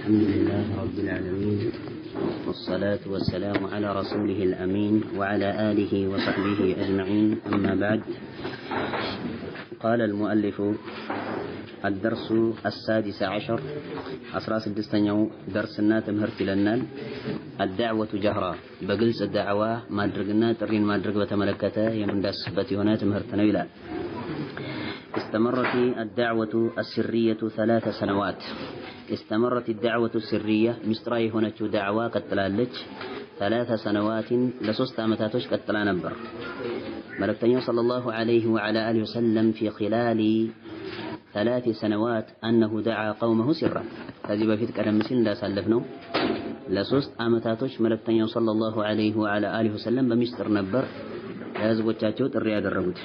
الحمد لله رب العالمين، والصلاة والسلام على رسوله الأمين وعلى آله وصحبه أجمعين. أما بعد، قال المؤلف: الدرس السادس عشر 16 درسنا تمهرت لنا الدعوة جهرا بقلس الدعوة ما درقنا ترين ما درق بتملكته يمن داسبتي هنا تمهرتنا إلى استمرت الدعوة السرية 3 سنوات. استمرت الدعوة السرية مستراي هنا دعوة قتلالج 3 سنوات لسوست أمتاتوش قتلا نبر ملكتني صلى الله عليه وعلى آله وسلم في خلال 3 سنوات أنه دعا قومه سرا. هذه بفيت كلام مسين لا سلفناه لسوست أمتاتوش ملكتني صلى الله عليه وعلى آله وسلم بمستر نبر لازبوتشاتوت الرياض الرغوت.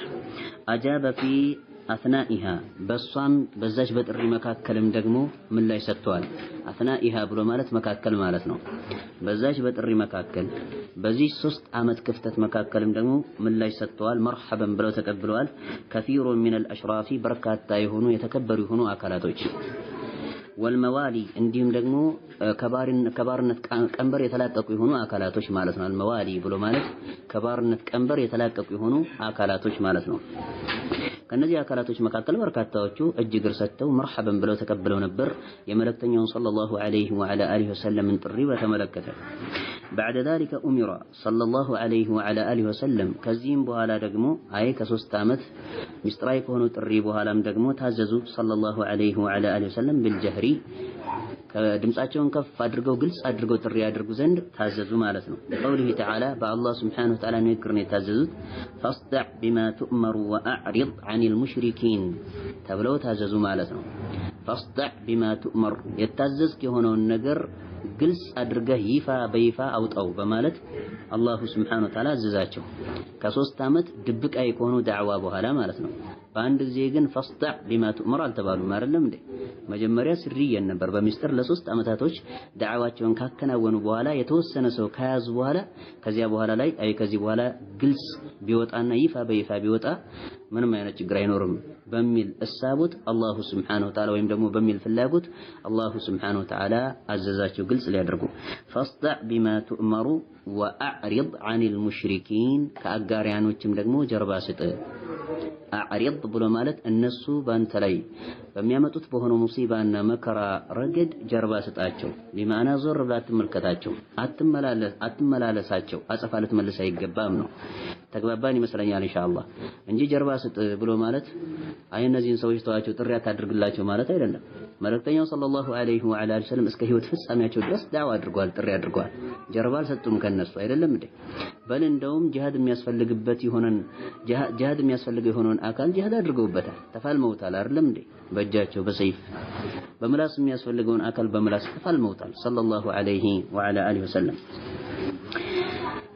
أجاب في أثنائها بصام بزاج بتري مكاكلم دقمو من لا يستوال. أثنائها بلو مالت مكاكل مالتنا بزاج بتري مكاكل بزيج سست عمد كفتة مكاكلم دقمو من لا يستوال. مرحبا بلو تكبلوال. كثير من الأشراف بركات تايهونو يتكبر يهونو أكلاتوش. والموالي عندهم دقمو كبارنة كمبر يتلاقق يهونو أكلاتوش مالتنا. الموالي بلو مالت كبارنة كمبر يتلاقق يهونو أكلاتوش مالتنا. ከነዚህ አካላቶች መካከል በርካታዎቹ እጅ እግር ሰጥተው መርሐበን ብለው ተቀብለው ነበር የመለክተኛውን ሰለላሁ ዐለይሂ ወዐላ አሊሂ ወሰለም ጥሪ በተመለከተ። بعد ذلك أمر صلى الله عليه وعلى آله وسلم ከዚህም በኋላ ደግሞ ከ3 ዓመት ሚስጥራዊ ከሆኑ ጥሪ በኋላም ደግሞ ታዘዙ ሰለላሁ ዐለይሂ ወዐላ አሊሂ ወሰለም بالجهري ድምጻቸውን ከፍ አድርገው ግልጽ አድርገው ጥሪ ያድርጉ ዘንድ ታዘዙ ማለት ነው። በቀውሊሂ ተዓላ በአላህ ሱብሓነሁ ወተዓላ ንግግር ነው የታዘዙት። ፈስደዕ ቢማ ቱእመሩ ወአዕሪድ ዐኒል ሙሽሪኪን ተብለው ታዘዙ ማለት ነው። ፈስደዕ ቢማ ቱእመር የታዘዝክ የሆነውን ነገር ግልጽ አድርገህ በይፋ አውጣው በማለት አላሁ ሱብሓነሁ ወተዓላ አዘዛቸው። ከ3 ዓመት ድብቃይ ከሆኑ ዳዕዋ በኋላ ማለት ነው። በአንድ ጊዜ ግን ፈስደዕ ቢማ ቱእመር አልተባሉም አይደለም እንዴ? መጀመሪያ ስርየን ነበር በሚስጥር ለ3 ዓመታቶች ዳዕዋቸውን ካከናወኑ በኋላ የተወሰነ ሰው ከያዙ በኋላ ከዚያ በኋላ ላይ ከዚህ በኋላ ግልጽ ቢወጣና በይፋ ቢወጣ ምንም አይነት ችግር አይኖርም በሚል እሳቦት አላሁ ሱብሓነሁ ወተዓላ ወይም ደግሞ በሚል ፍላጎት አላሁ ሱብሓነሁ ወተዓላ አዘዛቸው ግልጽ ሊያደርጉ። ፈስደዕ ቢማ ቱእመሩ ወአዕሪድ ዐኒል ሙሽሪኪን ከአጋሪያኖችም ደግሞ ጀርባ ስጥ። አዕሪድ ብሎ ማለት እነሱ ባንተ ላይ በሚያመጡት በሆነው ሙሲባና መከራ ረገድ ጀርባ ስጣቸው። ቢማዕና ዞር ብላ አትመልከታቸው፣ አትመላለሳቸው፣ አጸፋ ልትመልስ አይገባም ነው። ተግባባን ይመስለኛል ኢንሻአላህ እንጂ ጀርባ ስጥ ብሎ ማለት እነዚህን ሰዎች ተዋቸው ጥሪ አታድርግላቸው ማለት አይደለም። መልእክተኛው ሰለላሁ ዐለይሂ ወዐላ አሊሂ ወሰለም እስከ ህይወት ፍጻሜያቸው ድረስ ዳዕዋ አድርገዋል፣ ጥሪ አድርገዋል። ጀርባ አልሰጡም ከነሱ አይደለም እንዴ? በል እንደውም ጂሃድ የሚያስፈልገው የሆነን አካል ጂሃድ አድርገውበታል፣ ተፋልመውታል አይደለም እንዴ? በእጃቸው በሰይፍ በምላስ የሚያስፈልገውን አካል በምላስ ተፋልመውታል ሰለላሁ ዐለይሂ ወዐላ አሊሂ ወሰለም።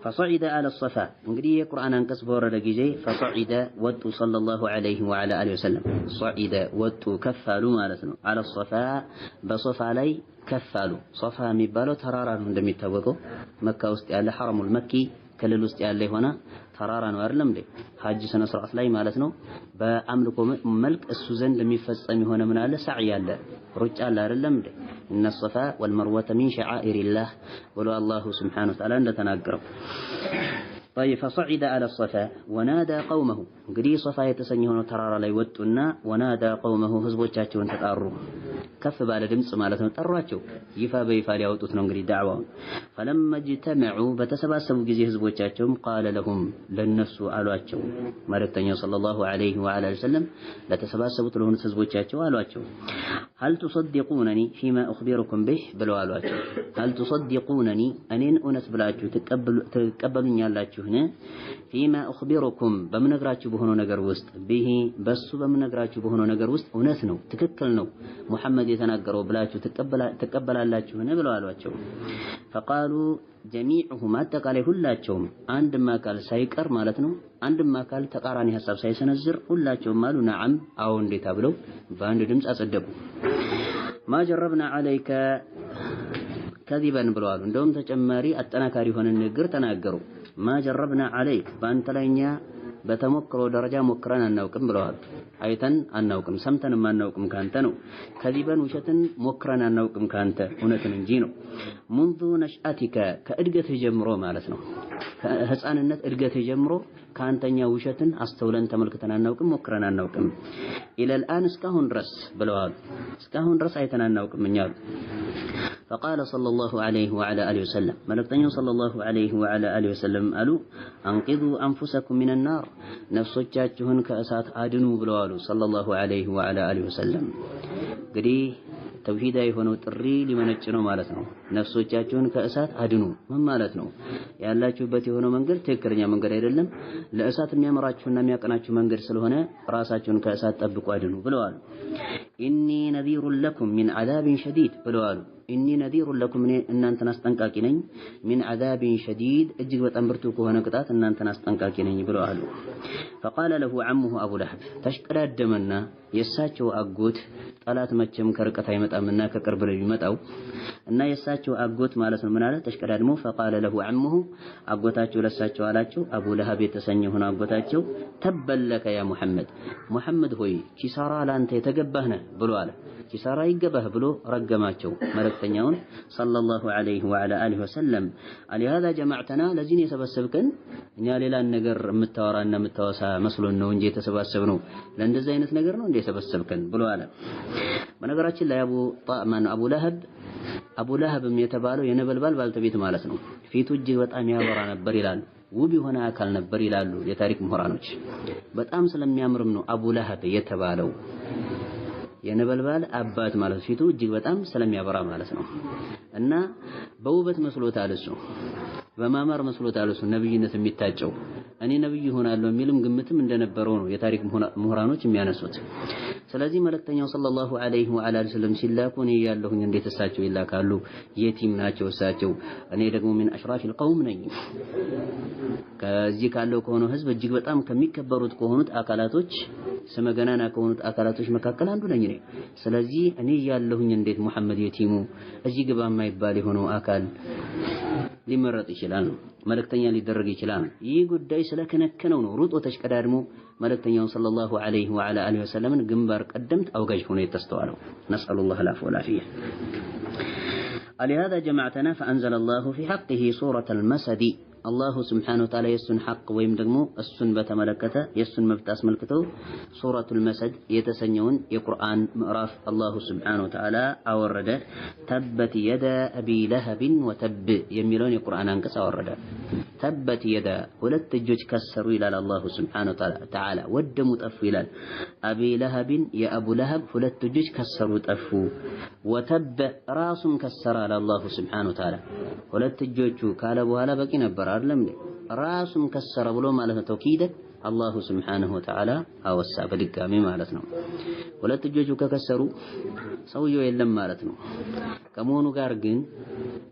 فصعد على الصفا እንግዲህ የቁርአን አንቀጽ በወረደ ጊዜ فصعد ወጡ ሰለላሁ ዐለይሂ ወዐላ አሊሂ ወሰለም صعد ወጡ ከፋሉ ማለት ነው። على الصفا በሶፋ ላይ ከፋሉ። ሶፋ የሚባለው ተራራ ነው እንደሚታወቀው መካ ውስጥ ያለ ሐረሙል መኪ ክልል ውስጥ ያለ የሆነ ተራራ ነው አይደለም እንዴ? ሐጅ ስነ ስርዓት ላይ ማለት ነው። በአምልኮ መልክ እሱ ዘንድ የሚፈጸም የሆነ ምን አለ ሰዕይ አለ፣ ሩጫ አለ አይደለም እንዴ? እነ ሶፋ ወልመርወተ ሚን ሸዓኢሪላህ ብሎ አላሁ ሱብሓነሁ ወተዓላ እንደተናገረው። طيب فصعد على الصفا ونادى قومه እንግዲህ ሶፋ የተሰኘ ሆኖ ተራራ ላይ ወጡና ونادى قومه ህዝቦቻቸውን ተጣሩ። ከፍ ባለ ድምጽ ማለት ነው ጠሯቸው። በይፋ ሊያወጡት ነው እንግዲህ ዳዕዋውን። فلما اجتمعوا በተሰባሰቡ ጊዜ ህዝቦቻቸውም قال لهم ለነሱ አሏቸው። መልእክተኛው ሰለላሁ ዐለይሂ ወዐላ ወሰለም ለተሰባሰቡት ለሆኑት ህዝቦቻቸው አሏቸው። هل تصدقونني فيما أخبركم به ብለው አሏቸው። هل تصدقونني እኔን እውነት ብላችሁ ትቀበሉኛላችሁ فيما أخبركم በምነግራችሁ በሆነው ነገር ውስጥ به በሱ በምነግራችሁ በሆነው ነገር ውስጥ እውነት ነው ትክክል ነው ሙሐመድ የተናገረው ብላችሁ ትቀበላላችሁ ብለው አሏቸው። فقالوا جميعهم አጠቃላይ ሁላቸውም አንድም አካል ሳይቀር ማለት ነው አንድም አካል ተቃራኒ ሐሳብ ሳይሰነዝር ሁላቸውም አሉ ነዓም አዎ እንዴታ ብለው በአንድ ድምጽ አጸደቁ። ما جربنا عليك كذبا ብለዋል። እንደውም ተጨማሪ አጠናካሪ ሆነ ንግግር ተናገሩ። ما جربنا عليك በአንተ ላይኛ በተሞክሮ ደረጃ ሞክረን አናውቅም ብለዋል። አይተን አናውቅም ሰምተንም አናውቅም ካንተ ነው። ከዚበን ውሸትን ሞክረን አናውቅም ካንተ እውነትን እንጂ ነው። منذ نشأتك ከእድገትህ ጀምሮ ማለት ነው። ከህፃንነት እድገትህ ጀምሮ ካንተኛ ውሸትን አስተውለን ተመልክተን አናውቅም ሞክረን አናውቅም። الى الان እስካሁን ድረስ ብለዋል። እስካሁን ድረስ አይተን አናውቅም እኛል። فقال صلى الله عليه وعلى اله وسلم ملكتنيو صلى الله عليه وعلى اله وسلم قالوا انقذوا انفسكم من النار ነፍሶቻችሁን ከእሳት አድኑ ብለዋል صلى الله عليه وعلى اله وسلم። እንግዲህ ተውሂዳዊ የሆነው ጥሪ ሊመነጭ ነው ማለት ነው። ነፍሶቻችሁን ከእሳት አድኑ ምን ማለት ነው? ያላችሁበት የሆነው መንገድ ትክክለኛ መንገድ አይደለም። ለእሳት የሚያመራችሁና የሚያቀናችሁ መንገድ ስለሆነ ራሳችሁን ከእሳት ጠብቁ አድኑ ብለዋል። ኢኒ ነዚሩን ለኩም ሚን ዐዛቢን ሸዲድ ብለዋል። ኢኒ ነዚሩን ለኩም እናንተን አስጠንቃቂ ነኝ። ሚን ዐዛቢን ሸዲድ እጅግ በጣም ብርቱ ከሆነ ቅጣት እናንተን አስጠንቃቂ ነኝ ብለዋል። فقال له عمه ابو لهب ተሽቀዳደመና የሳቸው አጎት ጠላት መቼም ከርቀት አይመጣምና ከቅርብ ነው የሚመጣው እና የሳቸው አጎት ማለት ነው ምን አለ ተሽቀዳድሞ فقال له عمه አጎታቸው ለሳቸው አላቸው አቡ ለሃብ የተሰኘው ሆነ አጎታቸው ተበለከ ያ ሙሐመድ ሆይ ኪሳራ ላንተ የተገባህ ነህ ብሎ አለ። ኪሳራ ይገባህ ብሎ ረገማቸው መልእክተኛውን ሰለላሁ ዐለይሂ ወዐላ አሊሂ ወሰለም። አለሃذا جمعتنا ለዚህን የሰበሰብከን እኛ ሌላን ነገር የምታወራና የምታወሳ መስሎን ነው እንጂ የተሰባሰብነው ለእንደዚህ አይነት ነገር ነው እንደ የሰበሰብከን ብሎ አለ። በነገራችን ላይ አቡ ለሃብም የተባለው የነበልባል ባልተቤት ማለት ነው። ፊቱ እጅግ በጣም ያበራ ነበር ይላሉ። ውብ የሆነ አካል ነበር ይላሉ የታሪክ ምሁራኖች። በጣም ስለሚያምርም ነው አቡ ለሃብ የተባለው። የነበልባል አባት ማለት ፊቱ እጅግ በጣም ስለሚያበራ ማለት ነው። እና በውበት መስሎታል እሱ በማማር መስሎታል እሱ ነብይነት የሚታጨው እኔ ነብይ ሆናለሁ የሚልም ግምትም እንደነበረው ነው የታሪክ ምሁራኖች የሚያነሱት። ስለዚህ መልእክተኛው ሰለላሁ ዐለይሂ ወዐላ ወሰለም ሲላኩ እኔ ያለሁኝ እንዴት እሳቸው ይላካሉ? የቲም ናቸው እሳቸው። እኔ ደግሞ ምን አሽራፊል ቀውም ነኝ። ከዚህ ካለው ከሆነው ህዝብ እጅግ በጣም ከሚከበሩት ከሆኑት አካላቶች ስመገናና ከሆኑት አካላቶች መካከል አንዱ ነኝ እኔ። ስለዚህ እኔ ያለሁኝ እንዴት ሙሐመድ የቲሙ እዚህ ግባ የማይባል የሆነው አካል ሊመረጥ ይችላል? መልእክተኛ ሊደረግ ይችላል? ይህ ጉዳይ ስለከነከነው ነው ሩጦ ተሽቀዳድሞ መልእክተኛውን ሰለላሁ ዐለይሂ ወዐላ አሊሂ ወሰለምን ግንባር ቀደምት አውጋዥ ሆኖ የተስተዋለው። ነስአሉላህ አልዐፍወ ወልዐፊያ። አለሃذا جمعتنا فأنزل الله في حقه سورة المسد الله سبحانه وتعالى يسن حق ወይም ደግሞ እሱን በተመለከተ የሱን መብት አስመልክተው ሱረቱል መስድ የተሰኘውን የቁርአን ምዕራፍ አላሁ ስብሓነሁ ወተዓላ አወረደ። ተበት የዳ አቢ ለሀብ ወተብ የሚለውን የቁርአን አንቀጽ አወረደ። ተበት የዳ ሁለት እጆች ከሰሩ ይላል አላሁ ስብሓነሁ ወተዓላ፣ ወደሙ ጠፉ ይላል። አቢ ለሀብን የአቡ ለሀብ ሁለት እጆች ከሰሩ ጠፉ። ወተብ ራሱም ከሰራ አለ አላሁ ስብሓነሁ ወተዓላ። ሁለት እጆቹ ካለ በኋላ በቂ ነበር አይደለም እንዴ? ራሱም ከሰረ ብሎ ማለት ነው። ተውኪደ አላሁ ስብሓነሁ ወተዓላ አወሳ በድጋሚ ማለት ነው። ሁለት እጆቹ ከከሰሩ ሰውየው የለም ማለት ነው። ከመሆኑ ጋር ግን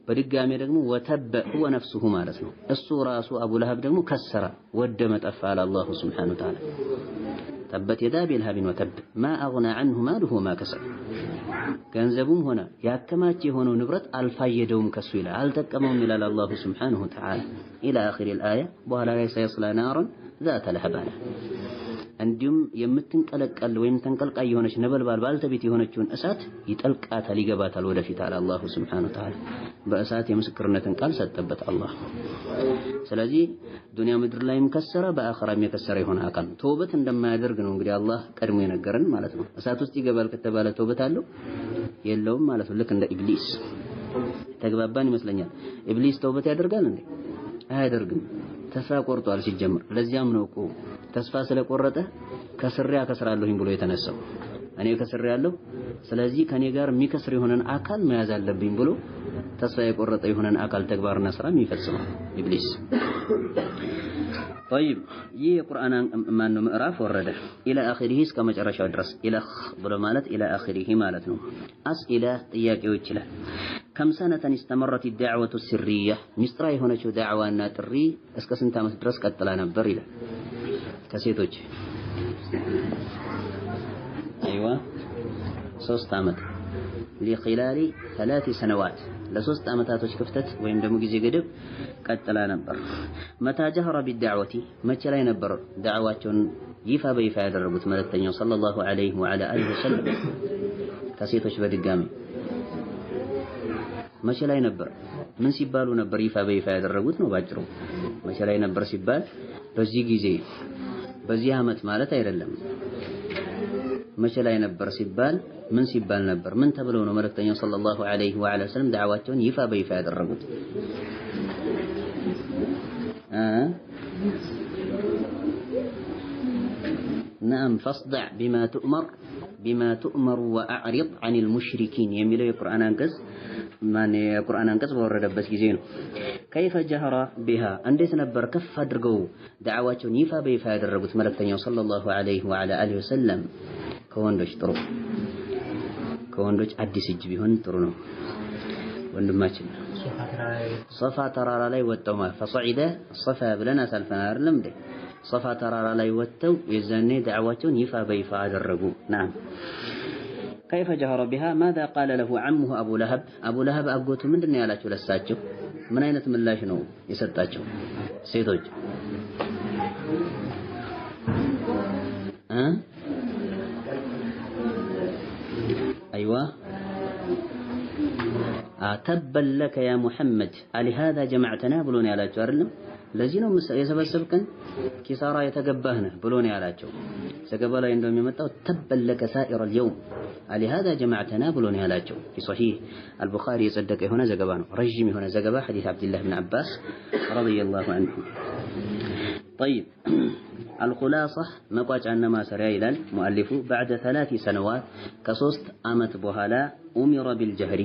በድጋሚ ደግሞ ወተበ ሁወ ነፍሱሁ ማለት ነው። እሱ ራሱ አቡ ለሀብ ደግሞ ከሰረ ወደመ ጠፋ አለ አላሁ ስብሓነሁ ወተዓላ። ተበት የዳ አቢ ለሀብን ወተብ ማ አግና ዐንሁ ማሉሁ ወማ ከሰብ። ገንዘቡም ሆነ ያከማች የሆነው ንብረት አልፋየደውም ከሱ ይላል፣ አልጠቀመውም ይላል አላሁ ስብሓነሁ ወተዓላ። ኢላ አኺር አልአያ በኋላ ላይ ሰየስላ ናረን ዛተ ለሀብ አለ። እንዲሁም የምትንቀለቀል ወይም ተንቀልቃይ የሆነች ነበልባል ባልተቤት የሆነችውን እሳት ይጠልቃታል ይገባታል ወደፊት አለ አላሁ ስብሓነሁ ወተዓላ። በእሳት የምስክርነትን ቃል ሰጠበት አላህ። ስለዚህ ዱንያ ምድር ላይም ከሰረ በአኺራም የከሰረ የሆነ አካል ተውበት እንደማያደርግ ነው እንግዲህ አላህ ቀድሞ የነገረን ማለት ነው። እሳት ውስጥ ይገባል ከተባለ ተውበት አለው የለውም ማለት ነው። ልክ እንደ ኢብሊስ ተግባባን ይመስለኛል። ኢብሊስ ተውበት ያደርጋል እንዴ? አያደርግም። ተስፋ ቆርጧል ሲጀምር። ለዚያም ነው እኮ ተስፋ ስለቆረጠ ከስሪያ ከስራለሁኝ ብሎ የተነሳው። እኔ ከስሪያለሁ ስለዚህ ከኔ ጋር የሚከስር የሆነን አካል መያዝ አለብኝ ብሎ ተስፋ የቆረጠ የሆነን አካል ተግባርና ስራ የሚፈጽመው ኢብሊስ። طيب ይህ የቁርአን ማነው ምዕራፍ ወረደ ኢላ አኺሪሂ እስከ መጨረሻው ድረስ። ኢለኽ ብሎ ማለት ኢላ አኺሪሂ ማለት ነው። አስኢላ ጥያቄዎች ይላል። ከም ሰነተን استمرت الدعوة السرية ሚስጥራ የሆነችው ዳዕዋና ጥሪ እስከ ስንት ዓመት ድረስ ቀጥላ ነበር ይላል። ከሴቶች አይዋ 3 ዓመት لخلال 3 سنوات لسوست أمتاتوش كفتت ويم دمو جزي قدب قتلا نبر متى جهر بالدعوة متى لا ينبر دعوات يفا بيفا يدربت ملكتني صلى الله عليه وعلى آله وسلم كسيتوش بدقامي متى لا ينبر من سيبالو نبر يفا بيفا يدربت نباجرو متى لا ينبر سيبال بزي جزي بزي همت مالت አይደለም መቼ ላይ ነበር ሲባል ምን ሲባል ነበር ምን ተብለው ነው መልእክተኛው ሰለላሁ ዐለይሂ ወሰለም ዳዕዋቸውን ይፋ በይፋ ያደረጉት نعم فاصدع بما تؤمر واعرض عن المشركين የሚለው የቁርአን አንቀጽ የቁርአን አንቀጽ በወረደበት ጊዜ ነው كيف جهر بها እንዴት ነበር ከፍ አድርገው ዳዕዋቸውን ይፋ በይፋ ያደረጉት መልእክተኛው ሰለላሁ ዐለይሂ ወሰለም ከወንዶች ጥሩ ከወንዶች አዲስ እጅ ቢሆን ጥሩ ነው ወንድማችን ሶፋ ተራራ ላይ ወጣው ማለት فصعد الصفا ብለን አሳልፈናል አይደለም እንዴ ሶፋ ተራራ ላይ ወጣው የዛኔ ዳዕዋቸውን ይፋ በይፋ አደረጉ نعم كيف جهر بها ماذا قال له عمه ابو لهب አጎቱ ምንድነው ያላቸው ለሳቸው ምን አይነት ምላሽ ነው የሰጣቸው ሴቶች ايوه تبا لك يا محمد لهذا جمعتنا ብሎን ያላቸው አይደለም ለዚህ ነው የሰበሰብከን ኪሳራ የተገባህ ነህ ብሎን ያላቸው ዘገባ ላይ እንደሚመጣው تبا لك سائر اليوم لهذا جمعتنا ብሎን ያላቸው في صحيح البخاري የጸደቀ የሆነ ዘገባ ነው ረጅም የሆነ ዘገባ حديث عبد الله بن عباس رضي الله عنه طيب الخلاصة مقاطعنا ما سريا ይላል مؤلف بعد 3 سنوات كሶስት አመት በኋላ أمر بالجهر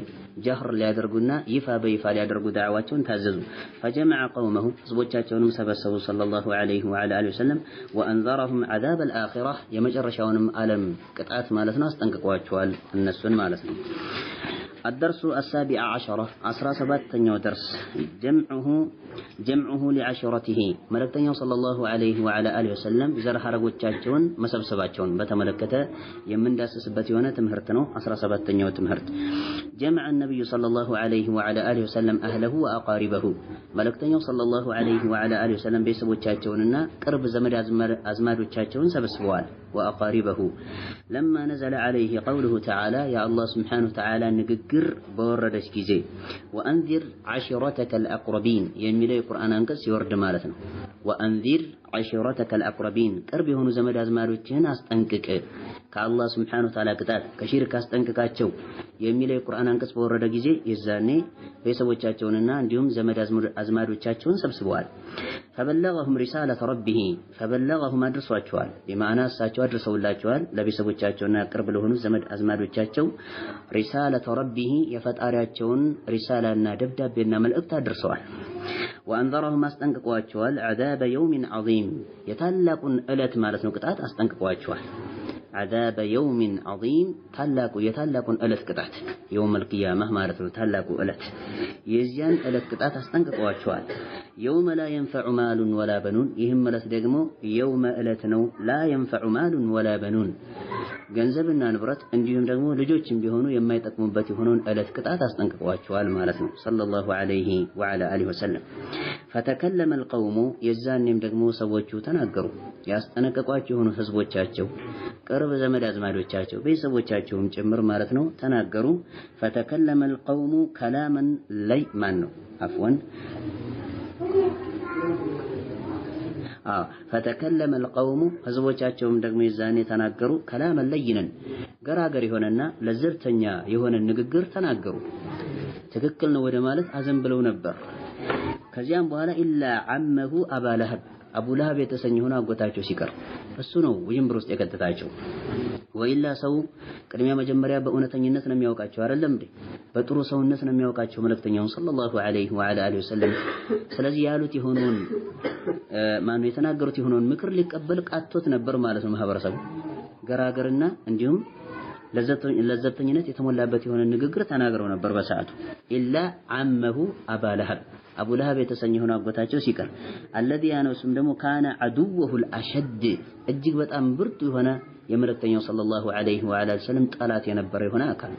جهر ሊያደርጉና ይፋ በይፋ ሊያደርጉ ዳዕዋቸውን ታዘዙ فجمع قومه ህዝቦቻቸውንም ሰበሰቡ صلى الله عليه وعلى اله وسلم وانذرهم عذاب الاخره የመጨረሻውንም ዓለም ቅጣት ማለት ነው አስጠንቅቋቸዋል እነሱን ማለት ነው الدرس 17 درس جمعه لعشرته ملكتኛው صلى الله عليه وعلى اله وسلم ዘር ሐረጎቻቸውን መሰብሰባቸውን በተመለከተ የምንዳስስበት የሆነ ትምህርት ነው 17ኛው ትምህርት جمع النبي صلى الله عليه وعلى اله وسلم اهله واقاربه ملكتኛው صلى الله عليه وعلى اله وسلم ቤተሰቦቻቸውንና ቅርብ ዘመድ አዝማዶቻቸውን ሰብስበዋል واقاربه لما نزل عليه قوله تعالى يا الله سبحانه وتعالى ንግግር በወረደች ጊዜ وانذر عشيرتك الاقربين የሚለው የቁርአን አንቀጽ ሲወርድ ማለት ነው وانذر عشيرتك الاقربين ቅርብ የሆኑ ዘመድ አዝማዶችህን አስጠንቅቅ ከአላህ Subhanahu Wa Ta'ala ቅጣት ከሽርክ አስጠንቅቃቸው የሚለው የቁርአን አንቀጽ በወረደ ጊዜ የዛኔ ቤተሰቦቻቸውንና እንዲሁም ዘመድ አዝማዶቻቸውን ሰብስበዋል فبلغهم رسالة ربه فبلغهم አድርሷቸዋል በማዕና እሳቸው አድርሰውላቸዋል ለቤተሰቦቻቸውና ቅርብ ለሆኑ ዘመድ አዝማዶቻቸው رسالة ربه የፈጣሪያቸውን ሪሳላና ደብዳቤና መልእክት አድርሰዋል وانذرهم አስጠንቅቋቸዋል عذاب يوم عظيم የታላቁን ዕለት ማለት ነው ቅጣት አስጠንቅቋቸዋል عذاب يوم عظيم ታላቁ የታላቁን ዕለት ቅጣት يوم القيامة ማለት ነው ታላቁ ዕለት የዚያን ዕለት ቅጣት አስጠንቅቋቸዋል يوم لا ينفع مال ولا بنون ይህም ማለት ደግሞ يوم ዕለት ነው لا ينفع مال ولا بنون ገንዘብና ንብረት እንዲሁም ደግሞ ልጆችም ቢሆኑ የማይጠቅሙበት የሆነውን ዕለት ቅጣት አስጠንቅቋቸዋል ማለት ነው ሰለላሁ ዐለይሂ ወዐላ አሊሂ ወሰለም فتكلم القوم የዛኔም ደግሞ ሰዎቹ ተናገሩ ያስጠነቀቋቸው የሆኑ ህዝቦቻቸው ቅርብ ዘመድ አዝማዶቻቸው ቤተሰቦቻቸውም ጭምር ማለት ነው ተናገሩ فتكلم القوم كلاما ليمن عفوا فتكلم القوم ህዝቦቻቸውም ደግሞ የዛኔ ተናገሩ كلاما لينا ገራገር የሆነና ለዘብተኛ የሆነ ንግግር ተናገሩ ትክክል ነው ወደ ማለት አዘን ብለው ነበር ከዚያም በኋላ ኢላ አመሁ አቡ ለሀብ የተሰኘውን አጎታቸው ሲቀር እሱ ነው ውጅንብር ውስጥ የከተታቸው ወይላ ሰው ቅድሚያ መጀመሪያ በእውነተኝነት ነው የሚያውቃቸው አይደለም እንዴ በጥሩ ሰውነት ነው የሚያውቃቸው መልእክተኛው ሰለላሁ ዐለይሂ ወዐላ አሊሂ ወሰለም ስለዚህ ያሉት የሆነውን ማነው የተናገሩት የሆነውን ምክር ሊቀበል ቃቶት ነበር ማለት ነው ማህበረሰቡ ገራገርና እንዲሁም ለዘብተኝነት የተሞላበት የሆነ ንግግር ተናግረው ነበር በሰዓቱ ኢላ አመሁ አቡ ለሀብ የተሰኘውን አጎታቸው ሲቀር الذي ያነሱም ደግሞ ካነ عدوه الاشد እጅግ በጣም ብርቱ የሆነ የመልእክተኛው ሰለላሁ ዐለይሂ ወዐላ ሰለም ጠላት የነበረ የሆነ አካል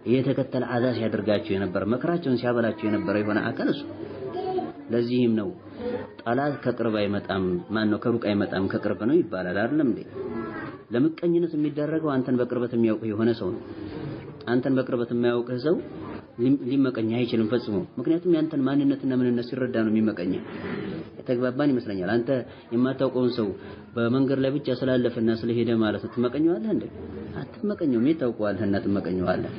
እየተከተለ አዛ ሲያደርጋቸው የነበረ መከራቸውን ሲያበላቸው የነበረ የሆነ አካል እሱ። ለዚህም ነው ጠላት ከቅርብ አይመጣም ማን ነው ከሩቅ አይመጣም ከቅርብ ነው ይባላል አይደለም እንዴ? ለምቀኝነት የሚደረገው አንተን በቅርበት የሚያውቅህ የሆነ ሰው ነው። አንተን በቅርበት የማያውቅህ ሰው ሊመቀኝ አይችልም ፈጽሞ። ምክንያቱም ያንተን ማንነትና ምንነት ሲረዳ ነው የሚመቀኝ። ተግባባን ይመስለኛል። አንተ የማታውቀውን ሰው በመንገድ ላይ ብቻ ስላለፈና ስለሄደ ማለት ትመቀኘዋለህ እንዴ? አትመቀኘውም። የታውቀዋለህና ትመቀኘዋለህ።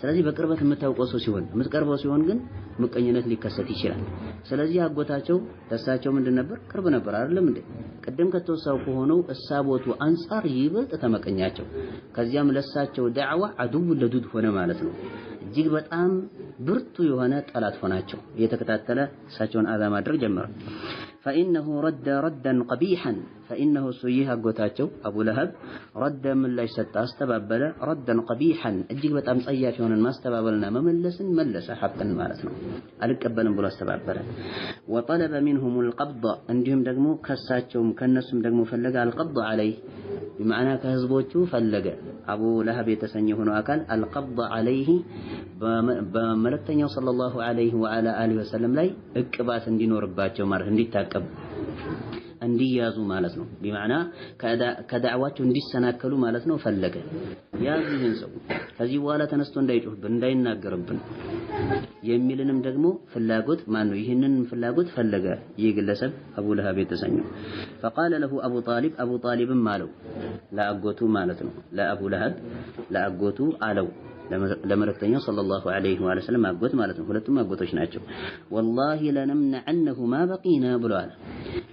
ስለዚህ በቅርበት የምታውቀው ሰው ሲሆን የምትቀርበው ሲሆን ግን ምቀኝነት ሊከሰት ይችላል። ስለዚህ አጎታቸው ለሳቸው ምንድን ነበር? ቅርብ ነበር አይደለም እንዴ? ቅድም ከተወሳው ከሆነው እሳቦቱ አንጻር ይበልጥ ተመቀኛቸው። ከዚያም ለሳቸው ዳዕዋ አዱው ለዱድ ሆነ ማለት ነው። እጅግ በጣም ብርቱ የሆነ ጠላት ሆናቸው። እየተከታተለ እሳቸውን አዛ ማድረግ ጀመረ። فإنه رد ردا قبيحا فإنه سيه አጎታቸው አቡ ለሀብ ረደ ምላሽ ሰጠ አስተባበለ ረዳን ቀቢሐን እጅግ በጣም ጸያፍ የሆነን ማስተባበልና መመለስን መለሰ ሐቅን ማለት ነው። አልቀበልም ብሎ አስተባበለ። وطلب منهم القبض እንዲሁም ደግሞ ከሳቸውም ከነሱም ደግሞ ፈለገ القبض عليه بمعنى ከህዝቦቹ ፈለገ አቡ ለሀብ የተሰኘ ሆኖ አካል القبض عليه በመለክተኛው ሰለላሁ ዐለይሂ ወዐላ አሊሂ ወሰለም ላይ እቅባት እንዲኖርባቸው ማለት እንዲታቀብ እንዲያዙ ማለት ነው። بمعنى ከዳዕዋቸው እንዲሰናከሉ ማለት ነው ፈለገ። ያዚህን ሰው ከዚህ በኋላ ተነስቶ እንዳይጮህብን እንዳይናገርብን የሚልንም ደግሞ ፍላጎት ማን ነው ይህንን ፍላጎት ፈለገ ይህ ግለሰብ አቡ ለሀብ የተሰኘው። فقال له ابو طالب ابو طالب ማለው ለአጎቱ ማለት ነው ለአቡ ለሀብ ለአጎቱ አለው ለመልእክተኛው ሰለላሁ ዐለይሂ ወሰለም አጎት ማለት ነው። ሁለቱም አጎቶች ናቸው። ወላሂ ለነምነዐነሁ ማ በቂና ብለዋል።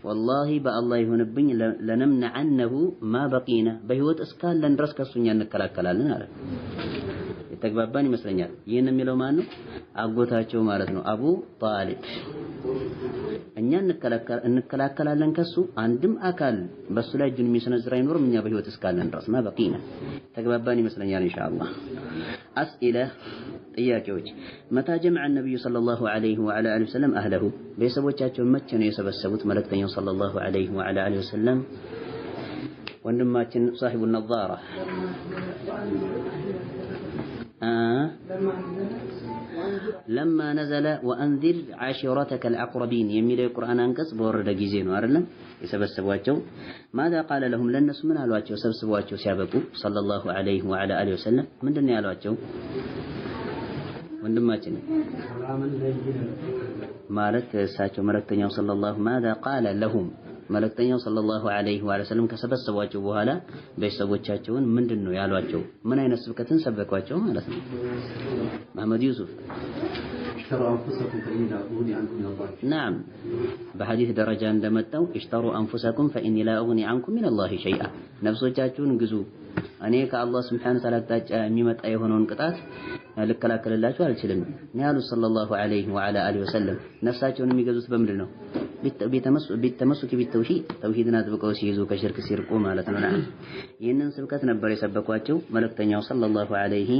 ወላሂ በአላህ ይሁንብኝ ለነምነዐነሁ ማ በቂና በህይወት እስካለን ድረስ ከሱኛ እንከላከላለን አለ። የተግባባን ይመስለኛል። ይህን የሚለው ማን ነው? አጎታቸው ማለት ነው አቡ ጣሊብ። እኛ እንከላከላለን ከሱ አንድም አካል በሱ ላይ እጁን የሚሰነዝር አይኖርም እኛ በህይወት እስካለን ድረስ ማ በቂና። ተግባባን ይመስለኛል ኢንሻአላህ። أسئلة ጥያቄዎች መታ ጀመዐ ነብዩ ሰለላሁ ዐለይሂ ወዐላ አሊሂ ወሰለም አህለሁ ቤተሰቦቻቸውን መቼ ነው የሰበሰቡት መልእክተኛው ሰለላሁ ዐለይሂ ወዐላ አሊሂ ወሰለም? ወንድማችን صاحب النظارة لما نزل وأنذر عشيرتك الأقربين የሚለው የቁርአን አንቀጽ በወረደ ጊዜ ነው አይደለም የሰበሰቧቸው። ماذا قال لهم ለነሱ ምን አሏቸው? ሰብስቧቸው ሲያበቁ ሰለላሁ ዐለይሂ ወዐላ አሊሂ ወሰለም ምንድነው ያሏቸው? ወንድማችን ማለት እሳቸው መልእክተኛው ሰለላሁ ماذا قال لهم መልእክተኛው ሰለላሁ ዐለይሂ ወሰለም ከሰበሰቧቸው በኋላ ቤተሰቦቻቸውን ምንድነው ያሏቸው? ምን አይነት ስብከትን ሰበኳቸው ማለት ነው? መሐመድ ዩሱፍ نعم በሐዲስ ደረጃ እንደመጣው اشتروا انفسكم فاني لا اغني عنكم من الله شيئا ነፍሶቻችሁን ግዙ እኔ ከአላህ Subhanahu Ta'ala አቅጣጫ የሚመጣ የሆነውን ቅጣት ልከላከልላችሁ አልችልም ያሉ ሰለላሁ ዐለይሂ ወዐላ አሊሂ ወሰለም። ነፍሳቸውን የሚገዙት በምንድን ነው? ቢተመሱክ ቢተውሂድ ተውሂድን አጥብቀው ሲይዙ ከሽርክ ሲርቁ ማለት ነው። ይህንን ስብከት ነበር የሰበኳቸው መልእክተኛው ሰለላሁ ዐለይሂ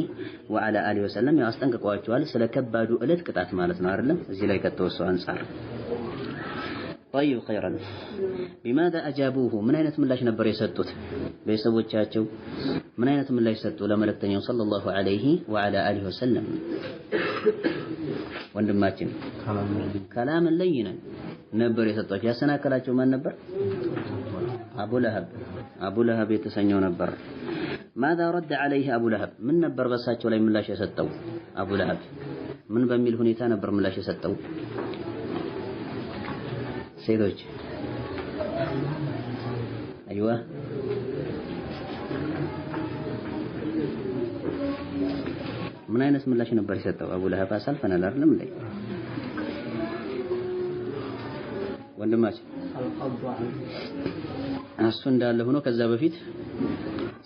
ወዐላ አሊሂ ወሰለም ያስጠንቅቋቸዋል ስለ ከባዱ ዕለት ቅጣት ማለት ነው አይደለም እዚህ ላይ ከተወሰው አንፃር። طيب خيرا بماذا أجابوه من أين تملاش نبر يسدوت بيسبوتشاتشو من أين تملاش يسدوا لملكتنيو صلى الله عليه وعلى آله وسلم وندماتين كلام لينا نبر يسدوت يا سنة كلاتشو ما نبر أبو لهب يتسنيو نبر ماذا رد عليه أبو لهب من نبر بساتشو لي ملاش يسدوا أبو لهب من بميل هنيتا نبر ملاش يسدوا ሴቶች አይዋ ምን አይነት ምላሽ ነበር የሰጠው አቡ ለሀብ? አሳልፈናል አይደለም እንዴ ወንድማችን? እሱ እንዳለ ሆኖ ከዛ በፊት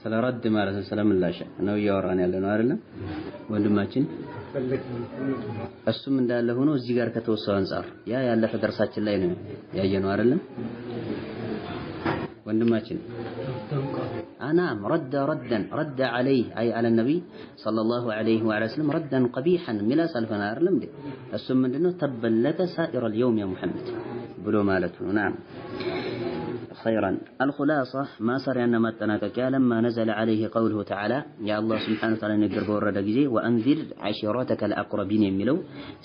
ስለ ረድ ማለት ነው ስለ ምላሽ ነው እያወራን ያለ ነው አይደለም ወንድማችን? እሱም እንዳለ ሆኖ እዚህ ጋር ከተወሰው አንፃር ያ ያለፈ ደርሳችን ላይ ነው ያየነው አይደለም ወንድማችን? نعم رد عليه أي على النبي صلى الله عليه وعلى وسلم ردا قبيحا ملا سلفنا አይደለም እንዴ? እሱም ምንድነው ተበለከ سائر اليوم يا محمد ብሎ ማለት ነው። نعم خيرا الخلاصة ما صار أن ما تناكك لما نزل عليه قوله تعالى يا الله سبحانه وتعالى نقدر بورد جزي وأنذر عشيرتك الأقربين يملو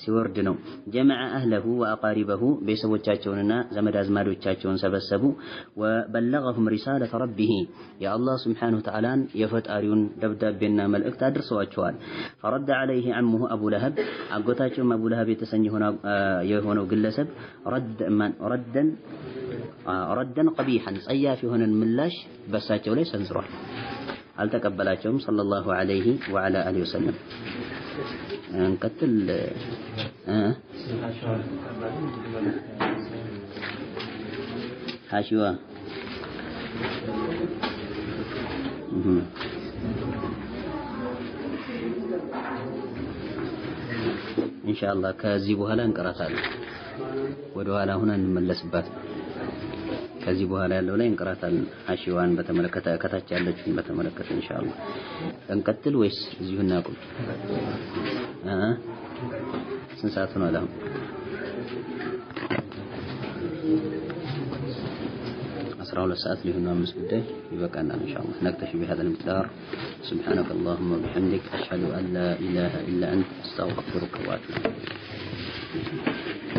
سوردنو جمع أهله وأقاربه بيسبو تشاتشوننا زمد أزمادو تشاتشون سبسبو وبلغهم رسالة ربه يا الله سبحانه وتعالى يفت آريون دبدب بيننا ملئك تدرسوا أجوال فرد عليه عمه أبو لهب أقوتاتهم أبو لهب يتسني هنا يهون وقلسب ردا قبيحا صيافي هنا الملاش بساتشو ليس انزروح هل تقبلاتهم صلى الله عليه وعلى آله وسلم نقتل حاشوة إن شاء الله كذبوا هلا انقرأتها ودوا هلا هنا نملسبات ከዚህ በኋላ ያለው ላይ እንቀራታለን ሐሺዋን በተመለከተ ከታች ያለችውን በተመለከተ ኢንሻአላህ እንቀጥል ወይስ እዚሁ እናቁም ስንት ሰዓት ነው አሁን 12 ሰዓት ሊሆን 5 ጉዳይ ይበቃናል ኢንሻአላህ نكتفي بهذا المقدار سبحانك اللهم وبحمدك أشهد أن لا إله إلا أنت أستغفرك وأتوب إليك